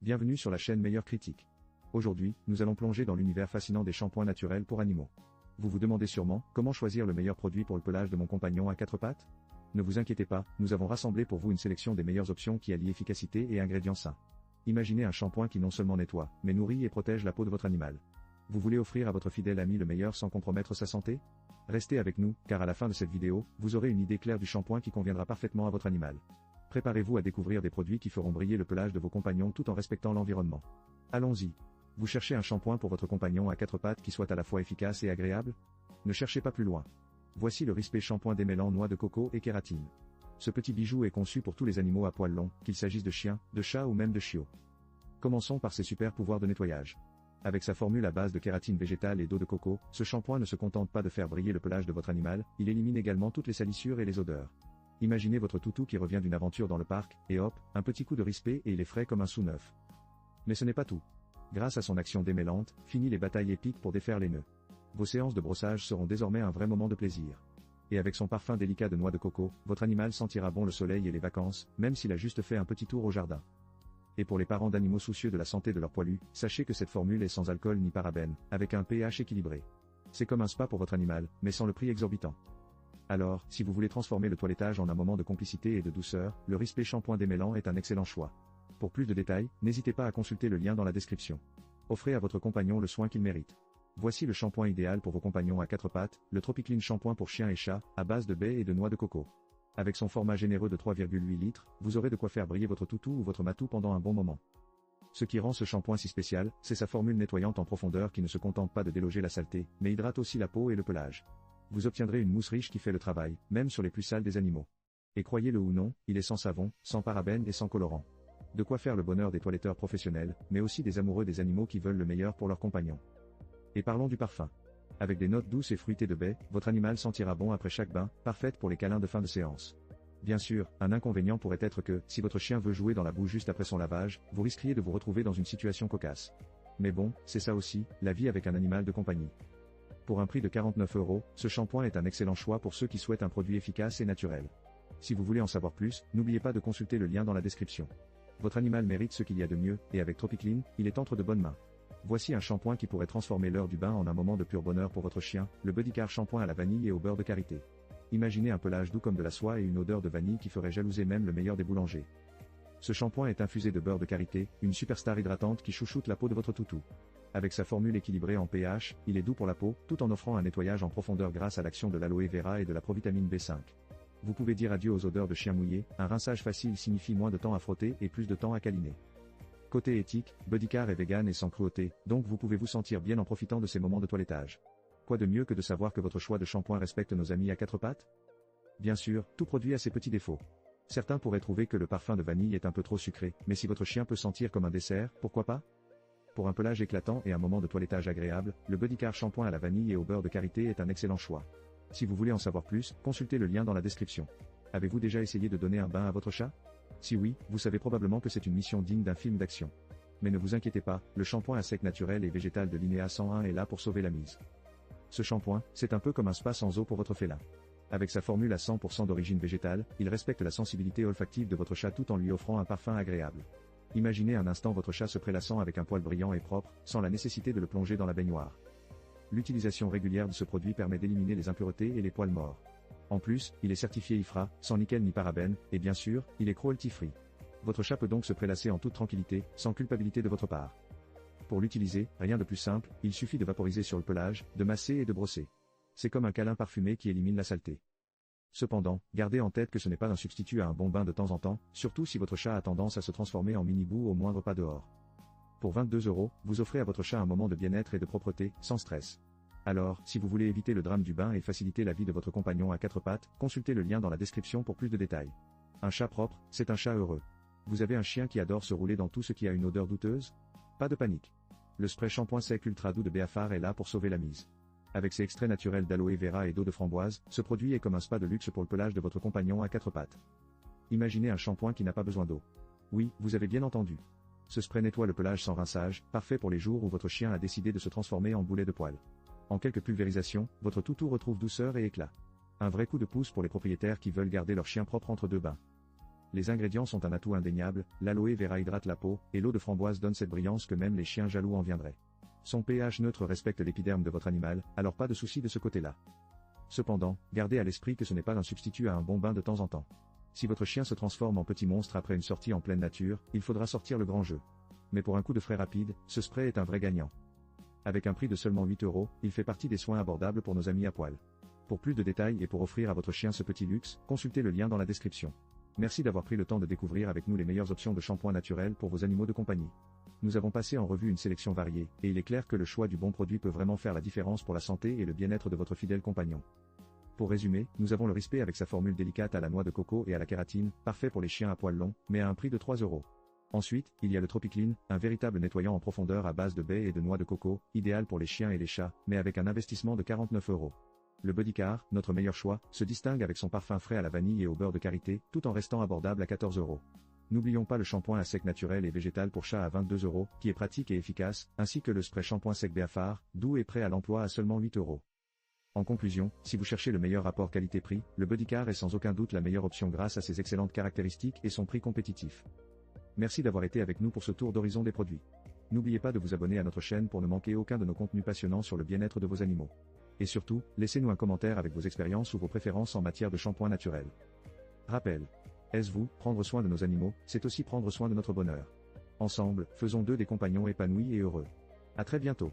Bienvenue sur la chaîne Meilleure Critique. Aujourd'hui, nous allons plonger dans l'univers fascinant des shampoings naturels pour animaux. Vous vous demandez sûrement, comment choisir le meilleur produit pour le pelage de mon compagnon à quatre pattes? Ne vous inquiétez pas, nous avons rassemblé pour vous une sélection des meilleures options qui allient efficacité et ingrédients sains. Imaginez un shampoing qui non seulement nettoie, mais nourrit et protège la peau de votre animal. Vous voulez offrir à votre fidèle ami le meilleur sans compromettre sa santé? Restez avec nous, car à la fin de cette vidéo, vous aurez une idée claire du shampoing qui conviendra parfaitement à votre animal. Préparez-vous à découvrir des produits qui feront briller le pelage de vos compagnons tout en respectant l'environnement. Allons-y. Vous cherchez un shampoing pour votre compagnon à quatre pattes qui soit à la fois efficace et agréable? Ne cherchez pas plus loin. Voici le Rispé shampoing démêlant noix de coco et kératine. Ce petit bijou est conçu pour tous les animaux à poils longs, qu'il s'agisse de chiens, de chats ou même de chiots. Commençons par ses super pouvoirs de nettoyage. Avec sa formule à base de kératine végétale et d'eau de coco, ce shampoing ne se contente pas de faire briller le pelage de votre animal, il élimine également toutes les salissures et les odeurs. Imaginez votre toutou qui revient d'une aventure dans le parc, et hop, un petit coup de Rispé et il est frais comme un sou neuf. Mais ce n'est pas tout. Grâce à son action démêlante, fini les batailles épiques pour défaire les nœuds. Vos séances de brossage seront désormais un vrai moment de plaisir. Et avec son parfum délicat de noix de coco, votre animal sentira bon le soleil et les vacances, même s'il a juste fait un petit tour au jardin. Et pour les parents d'animaux soucieux de la santé de leurs poilus, sachez que cette formule est sans alcool ni parabènes, avec un pH équilibré. C'est comme un spa pour votre animal, mais sans le prix exorbitant. Alors, si vous voulez transformer le toilettage en un moment de complicité et de douceur, le Rispé shampoing démêlant est un excellent choix. Pour plus de détails, n'hésitez pas à consulter le lien dans la description. Offrez à votre compagnon le soin qu'il mérite. Voici le shampoing idéal pour vos compagnons à quatre pattes, le Tropiclean shampoing pour chiens et chats, à base de baies et de noix de coco. Avec son format généreux de 3,8 litres, vous aurez de quoi faire briller votre toutou ou votre matou pendant un bon moment. Ce qui rend ce shampoing si spécial, c'est sa formule nettoyante en profondeur qui ne se contente pas de déloger la saleté, mais hydrate aussi la peau et le pelage. Vous obtiendrez une mousse riche qui fait le travail, même sur les plus sales des animaux. Et croyez-le ou non, il est sans savon, sans parabènes et sans colorant. De quoi faire le bonheur des toiletteurs professionnels, mais aussi des amoureux des animaux qui veulent le meilleur pour leurs compagnons. Et parlons du parfum. Avec des notes douces et fruitées de baies, votre animal sentira bon après chaque bain, parfaite pour les câlins de fin de séance. Bien sûr, un inconvénient pourrait être que, si votre chien veut jouer dans la boue juste après son lavage, vous risqueriez de vous retrouver dans une situation cocasse. Mais bon, c'est ça aussi, la vie avec un animal de compagnie. Pour un prix de 49 €, ce shampoing est un excellent choix pour ceux qui souhaitent un produit efficace et naturel. Si vous voulez en savoir plus, n'oubliez pas de consulter le lien dans la description. Votre animal mérite ce qu'il y a de mieux, et avec Tropiclean, il est entre de bonnes mains. Voici un shampoing qui pourrait transformer l'heure du bain en un moment de pur bonheur pour votre chien, le Bodycare shampoing à la vanille et au beurre de karité. Imaginez un pelage doux comme de la soie et une odeur de vanille qui ferait jalouser même le meilleur des boulangers. Ce shampoing est infusé de beurre de karité, une superstar hydratante qui chouchoute la peau de votre toutou. Avec sa formule équilibrée en pH, il est doux pour la peau, tout en offrant un nettoyage en profondeur grâce à l'action de l'aloe vera et de la provitamine B5. Vous pouvez dire adieu aux odeurs de chien mouillé, un rinçage facile signifie moins de temps à frotter et plus de temps à câliner. Côté éthique, Bodycare est vegan et sans cruauté, donc vous pouvez vous sentir bien en profitant de ces moments de toilettage. Quoi de mieux que de savoir que votre choix de shampoing respecte nos amis à quatre pattes? Bien sûr, tout produit a ses petits défauts. Certains pourraient trouver que le parfum de vanille est un peu trop sucré, mais si votre chien peut sentir comme un dessert, pourquoi pas? Pour un pelage éclatant et un moment de toilettage agréable, le Bodycare shampoing à la vanille et au beurre de karité est un excellent choix. Si vous voulez en savoir plus, consultez le lien dans la description. Avez-vous déjà essayé de donner un bain à votre chat? Si oui, vous savez probablement que c'est une mission digne d'un film d'action. Mais ne vous inquiétez pas, le shampoing à sec naturel et végétal de Linéa 101 est là pour sauver la mise. Ce shampoing, c'est un peu comme un spa sans eau pour votre félin. Avec sa formule à 100% d'origine végétale, il respecte la sensibilité olfactive de votre chat tout en lui offrant un parfum agréable. Imaginez un instant votre chat se prélassant avec un poil brillant et propre, sans la nécessité de le plonger dans la baignoire. L'utilisation régulière de ce produit permet d'éliminer les impuretés et les poils morts. En plus, il est certifié IFRA, sans nickel ni parabènes, et bien sûr, il est cruelty-free. Votre chat peut donc se prélasser en toute tranquillité, sans culpabilité de votre part. Pour l'utiliser, rien de plus simple, il suffit de vaporiser sur le pelage, de masser et de brosser. C'est comme un câlin parfumé qui élimine la saleté. Cependant, gardez en tête que ce n'est pas un substitut à un bon bain de temps en temps, surtout si votre chat a tendance à se transformer en mini-boue au moindre pas dehors. Pour 22 €, vous offrez à votre chat un moment de bien-être et de propreté, sans stress. Alors, si vous voulez éviter le drame du bain et faciliter la vie de votre compagnon à quatre pattes, consultez le lien dans la description pour plus de détails. Un chat propre, c'est un chat heureux. Vous avez un chien qui adore se rouler dans tout ce qui a une odeur douteuse? Pas de panique. Le spray shampoing sec ultra doux de Beafar est là pour sauver la mise. Avec ses extraits naturels d'aloe vera et d'eau de framboise, ce produit est comme un spa de luxe pour le pelage de votre compagnon à quatre pattes. Imaginez un shampoing qui n'a pas besoin d'eau. Oui, vous avez bien entendu. Ce spray nettoie le pelage sans rinçage, parfait pour les jours où votre chien a décidé de se transformer en boulet de poil. En quelques pulvérisations, votre toutou retrouve douceur et éclat. Un vrai coup de pouce pour les propriétaires qui veulent garder leur chien propre entre deux bains. Les ingrédients sont un atout indéniable, l'aloe vera hydrate la peau, et l'eau de framboise donne cette brillance que même les chiens jaloux en viendraient. Son pH neutre respecte l'épiderme de votre animal, alors pas de souci de ce côté-là. Cependant, gardez à l'esprit que ce n'est pas un substitut à un bon bain de temps en temps. Si votre chien se transforme en petit monstre après une sortie en pleine nature, il faudra sortir le grand jeu. Mais pour un coup de frais rapide, ce spray est un vrai gagnant. Avec un prix de seulement 8 €, il fait partie des soins abordables pour nos amis à poil. Pour plus de détails et pour offrir à votre chien ce petit luxe, consultez le lien dans la description. Merci d'avoir pris le temps de découvrir avec nous les meilleures options de shampoing naturel pour vos animaux de compagnie. Nous avons passé en revue une sélection variée, et il est clair que le choix du bon produit peut vraiment faire la différence pour la santé et le bien-être de votre fidèle compagnon. Pour résumer, nous avons le Respect avec sa formule délicate à la noix de coco et à la kératine, parfait pour les chiens à poils longs, mais à un prix de 3 €. Ensuite, il y a le Tropiclean, un véritable nettoyant en profondeur à base de baies et de noix de coco, idéal pour les chiens et les chats, mais avec un investissement de 49 €. Le Bodycare, notre meilleur choix, se distingue avec son parfum frais à la vanille et au beurre de karité, tout en restant abordable à 14 €. N'oublions pas le shampoing à sec naturel et végétal pour chat à 22 €, qui est pratique et efficace, ainsi que le spray shampoing sec Beafar, doux et prêt à l'emploi à seulement 8 €. En conclusion, si vous cherchez le meilleur rapport qualité-prix, le Bodycare est sans aucun doute la meilleure option grâce à ses excellentes caractéristiques et son prix compétitif. Merci d'avoir été avec nous pour ce tour d'horizon des produits. N'oubliez pas de vous abonner à notre chaîne pour ne manquer aucun de nos contenus passionnants sur le bien-être de vos animaux. Et surtout, laissez-nous un commentaire avec vos expériences ou vos préférences en matière de shampoing naturel. Rappel. Est-ce vous, prendre soin de nos animaux, c'est aussi prendre soin de notre bonheur. Ensemble, faisons d'eux des compagnons épanouis et heureux. À très bientôt.